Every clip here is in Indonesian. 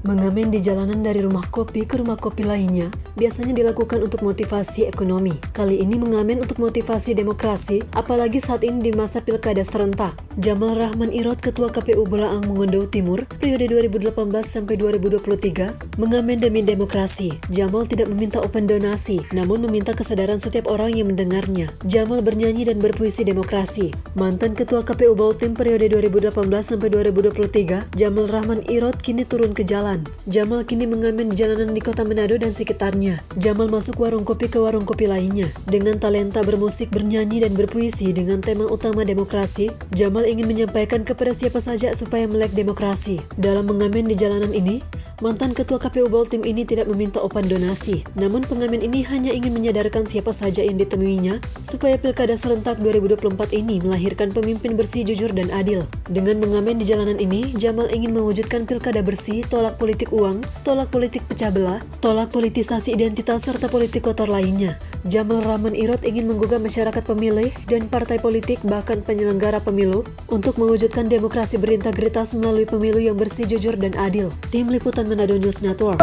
Mengamen di jalanan dari rumah kopi ke rumah kopi lainnya biasanya dilakukan untuk motivasi ekonomi. Kali ini mengamen untuk motivasi demokrasi, apalagi saat ini di masa pilkada serentak. Jamal Rahman Irot, Ketua KPU Bolaang Mongondo Timur, periode 2018 sampai 2023, mengamen demi demokrasi. Jamal tidak meminta open donasi, namun meminta kesadaran setiap orang yang mendengarnya. Jamal bernyanyi dan berpuisi demokrasi. Mantan Ketua KPU Boltim periode 2018 sampai 2023, Jamal Rahman Irot kini turun ke jalan. Jamal kini mengamen di jalanan di kota Manado dan sekitarnya. Jamal masuk warung kopi ke warung kopi lainnya. Dengan talenta bermusik, bernyanyi, dan berpuisi dengan tema utama demokrasi, Jamal ingin menyampaikan kepada siapa saja supaya melek demokrasi. Dalam mengamen di jalanan ini, mantan Ketua KPU Boltim ini tidak meminta open donasi. Namun pengamen ini hanya ingin menyadarkan siapa saja yang ditemuinya supaya pilkada serentak 2024 ini melahirkan pemimpin bersih, jujur, dan adil. Dengan mengamen di jalanan ini, Jamal ingin mewujudkan pilkada bersih, tolak politik uang, tolak politik pecah belah, tolak politisasi identitas, serta politik kotor lainnya. Jamal Rahman Irot ingin menggugah masyarakat pemilih dan partai politik bahkan penyelenggara pemilu untuk mewujudkan demokrasi berintegritas melalui pemilu yang bersih, jujur, dan adil. Tim Liputan Manado News Network.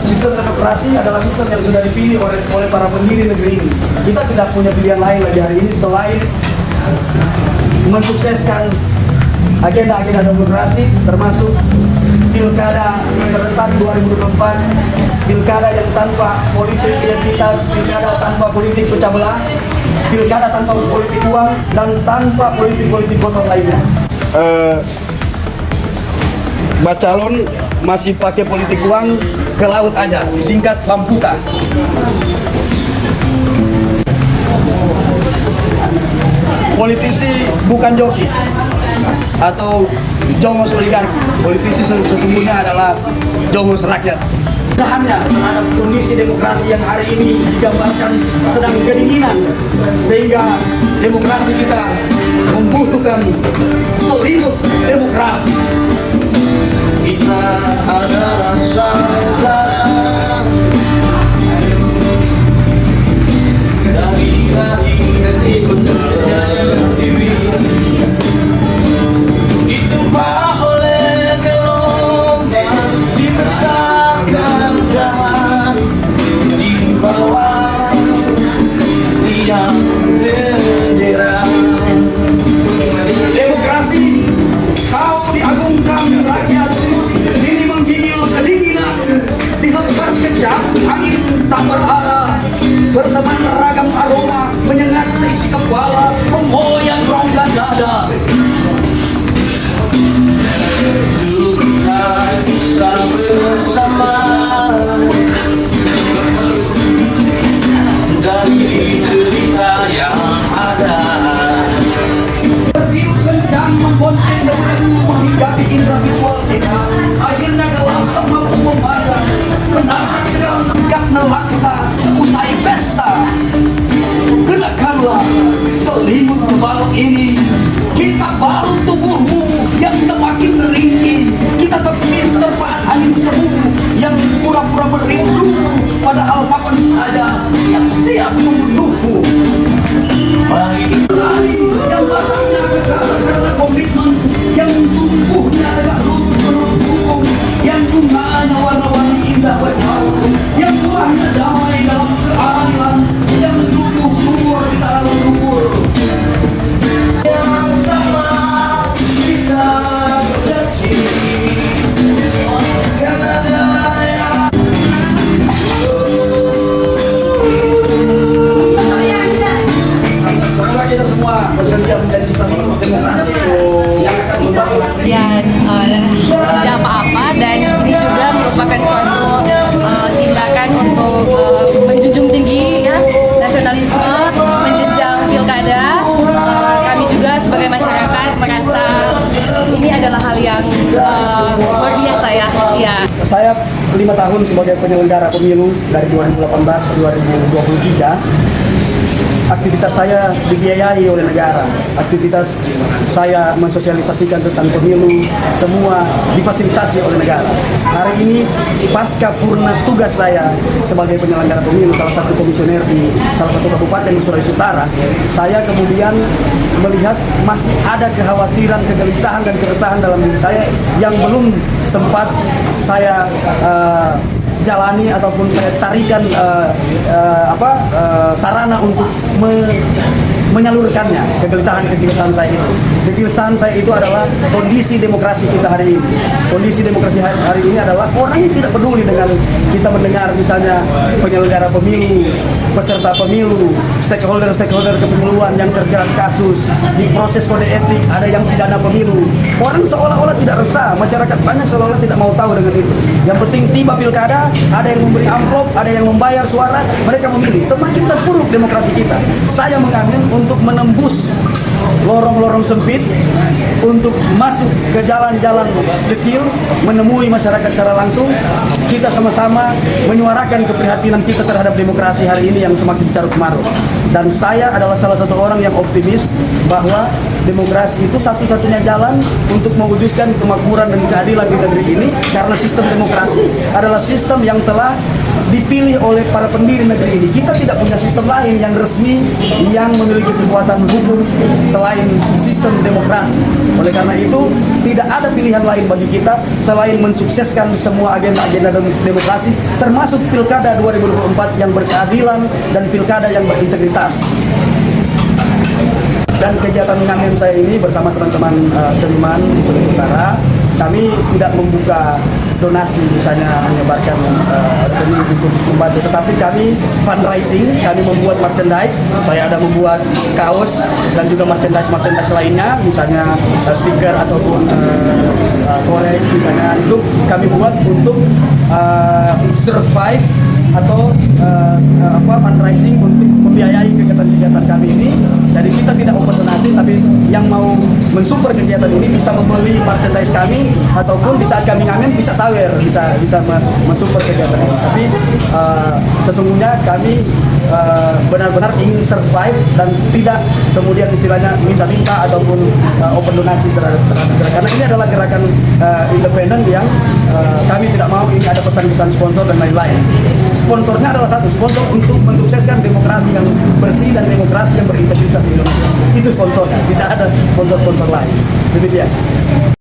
Sistem demokrasi adalah sistem yang sudah dipilih oleh para pendiri negeri ini. Kita tidak punya pilihan lain lagi hari ini selain mensukseskan agenda-agenda demokrasi, termasuk pilkada serentak 2024, pilkada yang tanpa politik identitas, pilkada tanpa politik pecah belah, pilkada tanpa politik uang, dan tanpa politik-politik kotor lainnya. Bacalon masih pakai politik uang, ke laut aja, disingkat Lamputa. Politisi bukan joki atau jongos oligarki. Politisi sesungguhnya adalah jongos rakyat. Hanya terhadap kondisi demokrasi yang hari ini digambarkan sedang kedinginan, sehingga demokrasi kita membutuhkan selimut demokrasi. Kita adalah saudara dari lahir ikut berdiri, ditimpa oleh gelombang, dibesarkan zaman di bawah tiang bendera. Demokrasi, kau diagungkan rakyat, diri menggigil kedinginan, dihembas kejap angin tak berarah, berteman ragam aroma menyengat seisi kepala, memoyang rongga dada. Dulu kita bisa bersama dari cerita yang ada. Bertiup kencang membonceng dan menghinggapi indera visual kita, akhirnya gelap tak mampu memandang, menatap segala tegak nelaksa seusai pesta. Kenakanlah selimut tebal ini, kita balut tubuhmu yang semakin ringkih, kita tepis terpaan angin semu yang pura-pura merindu, padahal kapan saja siap-siap membunuhmu. Mari berlari yang basahnya kekal karena komitmen, yang tumbuhnya tegak lurus menurut hukum, yang bunganya warna-warni indah berharum, yang buahnya damai dalam keadilan, yang tumbuh subur di tanah luhur. Yang sama kita berjanji, karena daya. Semoga kita semua bersedia menjadi selimut demokrasi yang akan membangun. Ya, tidak apa-apa, dan ini juga merupakan suatu tindakan untuk menjunjung tinggi ya nasionalisme, menjenjang pilkada. Kami juga sebagai masyarakat merasa ini adalah hal yang luar biasa ya. Saya 5 tahun sebagai penyelenggara pemilu dari 2018 ke 2023. aktivitas saya dibiayai oleh negara, aktivitas saya mensosialisasikan tentang pemilu, semua difasilitasi oleh negara. Hari ini pasca purna tugas saya sebagai penyelenggara pemilu, salah satu komisioner di salah satu kabupaten di Sulawesi Utara, saya kemudian melihat masih ada kekhawatiran, kegelisahan dan keresahan dalam diri saya yang belum sempat saya jalani ataupun saya carikan sarana untuk menyalurkannya. Kegelisahan saya itu. Kegelisahan saya itu adalah kondisi demokrasi kita hari ini. Kondisi demokrasi hari ini adalah orang yang tidak peduli dengan kita mendengar misalnya penyelenggara pemilu, peserta pemilu, stakeholder kepemiluan yang terjerat kasus di proses kode etik, ada yang pidana pemilu. Orang seolah-olah tidak resah, masyarakat banyak seolah-olah tidak mau tahu dengan itu. Yang penting tiba pilkada, ada yang memberi amplop, ada yang membayar suara, mereka memilih. Semakin terpuruk demokrasi kita. Saya mengambil untuk menembus lorong-lorong sempit, untuk masuk ke jalan-jalan kecil, menemui masyarakat secara langsung, kita sama-sama menyuarakan keprihatinan kita terhadap demokrasi hari ini yang semakin carut marut. Dan saya adalah salah satu orang yang optimis bahwa demokrasi itu satu-satunya jalan untuk mewujudkan kemakmuran dan keadilan di negeri ini, karena sistem demokrasi adalah sistem yang telah dipilih oleh para pendiri negeri ini. Kita tidak punya sistem lain yang resmi yang memiliki kekuatan hukum selain sistem demokrasi. Oleh karena itu, tidak ada pilihan lain bagi kita selain mensukseskan semua agenda-agenda demokrasi, termasuk Pilkada 2024 yang berkeadilan dan Pilkada yang berintegritas. Dan kegiatan ngamen saya ini bersama teman-teman seniman Sulawesi Utara, kami tidak membuka donasi misalnya menyebarkan rekening untuk membantu, tetapi kami fundraising, kami membuat merchandise. Saya ada membuat kaos dan juga merchandise lainnya, misalnya stiker ataupun korek misalnya, itu kami buat untuk survive atau fundraising untuk membiayai kegiatan-kegiatan kami ini. Jadi kita tidak open donasi, tapi yang mau mensupport kegiatan ini bisa membeli merchandise kami, ataupun di saat kami ngamen bisa sawer, bisa mensupport kegiatan ini. Tapi sesungguhnya kami benar-benar ingin survive dan tidak kemudian istilahnya minta-minta ataupun open donasi terhadap gerakan. Karena ini adalah gerakan independen yang kami tidak mau ini ada pesan-pesan sponsor dan lain-lain. Sponsornya adalah satu, sponsor untuk mensukseskan demokrasi yang bersih dan demokrasi yang berintegritas di Indonesia. Itu sponsornya, tidak ada sponsor-sponsor lain. Demikian.